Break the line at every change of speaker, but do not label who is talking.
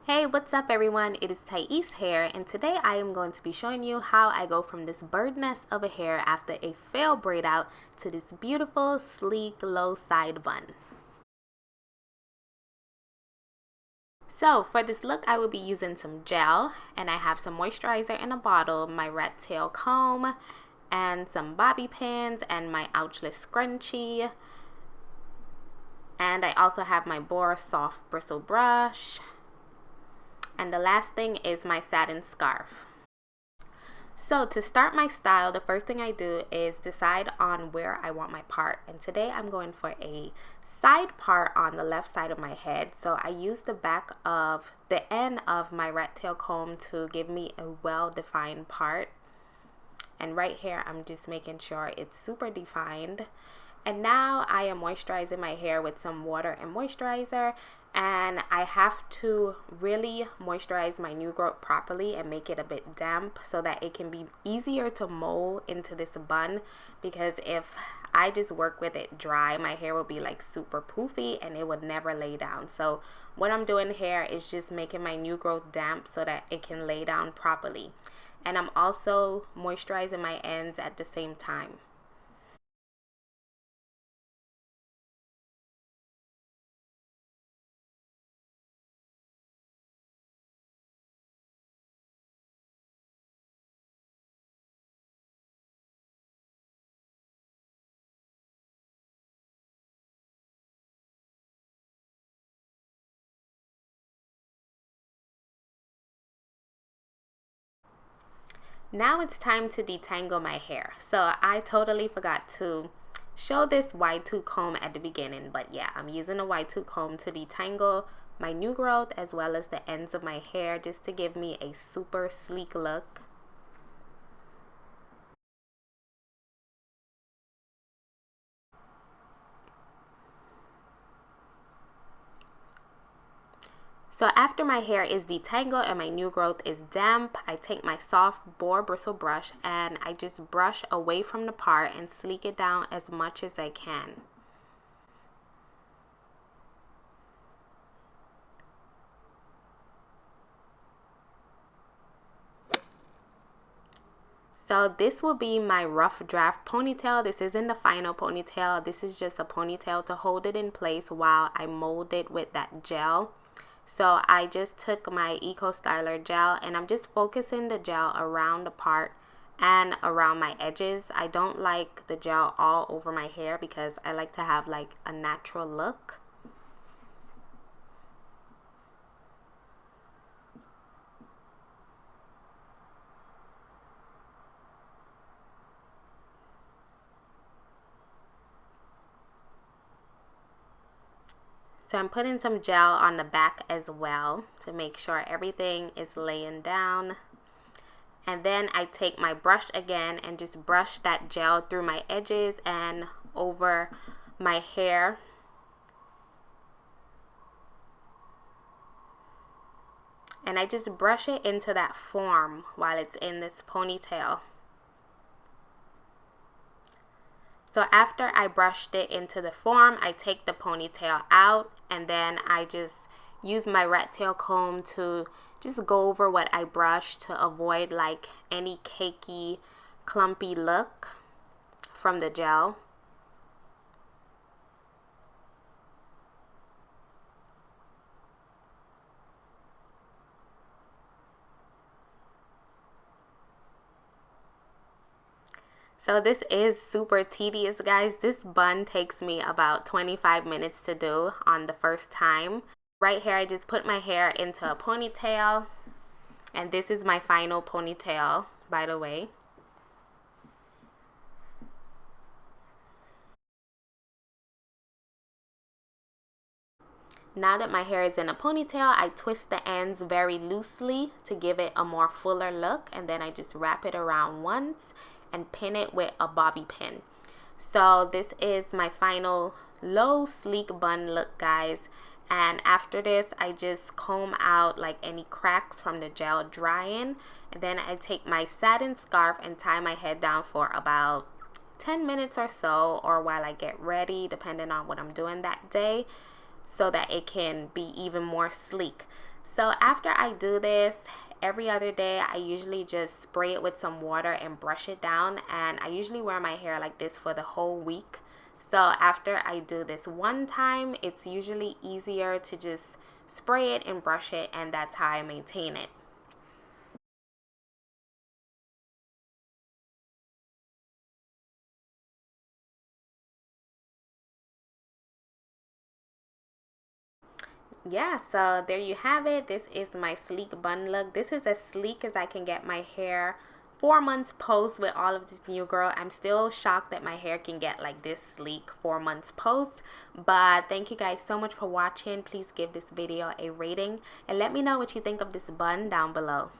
Hey, what's up everyone? It is Thais here, and today I am going to be showing you how I go from this bird nest of a hair after a failed braid out to this beautiful, sleek, low side bun. So for this look, I will be using some gel, and I have some moisturizer in a bottle, my rat tail comb, and some bobby pins, and my ouchless scrunchie. And I also have my Bora soft bristle brush. And the last thing is my satin scarf. So to start my style, the first thing I do is decide on where I want my part. And today I'm going for a side part on the left side of my head. So I use the back of the end of my rat tail comb to give me a well-defined part. And right here, I'm just making sure it's super defined. And now I am moisturizing my hair with some water and moisturizer, and I have to really moisturize my new growth properly and make it a bit damp so that it can be easier to mold into this bun, because if I just work with it dry, my hair will be like super poofy and it would never lay down. So what I'm doing here is just making my new growth damp so that it can lay down properly. And I'm also moisturizing my ends at the same time. Now it's time to detangle my hair. So I totally forgot to show this Y2 comb at the beginning, but yeah, I'm using a Y2 comb to detangle my new growth as well as the ends of my hair, just to give me a super sleek look. So after my hair is detangled and my new growth is damp, I take my soft boar bristle brush and I just brush away from the part and sleek it down as much as I can. So this will be my rough draft ponytail. This isn't the final ponytail. This is just a ponytail to hold it in place while I mold it with that gel. So I just took my Eco Styler gel and I'm just focusing the gel around the part and around my edges. I don't like the gel all over my hair because I like to have like a natural look. So I'm putting some gel on the back as well to make sure everything is laying down. And then I take my brush again and just brush that gel through my edges and over my hair. And I just brush it into that form while it's in this ponytail. So after I brushed it into the form, I take the ponytail out and then I just use my rat tail comb to just go over what I brushed to avoid like any cakey, clumpy look from the gel. So this is super tedious, guys. This bun takes me about 25 minutes to do on the first time. Right here, I just put my hair into a ponytail. And this is my final ponytail, by the way. Now that my hair is in a ponytail, I twist the ends very loosely to give it a more fuller look. And then I just wrap it around once and pin it with a bobby pin. So this is my final low sleek bun look, guys. And after this, I just comb out like any cracks from the gel drying, and then I take my satin scarf and tie my head down for about 10 minutes or so, or while I get ready, depending on what I'm doing that day, so that it can be even more sleek. So after I do this, every other day I usually just spray it with some water and brush it down, and I usually wear my hair like this for the whole week. So after I do this one time, it's usually easier to just spray it and brush it, and that's how I maintain it. Yeah, so there you have it. This is my sleek bun look. This is as sleek as I can get my hair. 4 months post with all of this new girl. I'm still shocked that my hair can get like this sleek 4 months post. But thank you guys so much for watching. Please give this video a rating and let me know what you think of this bun down below.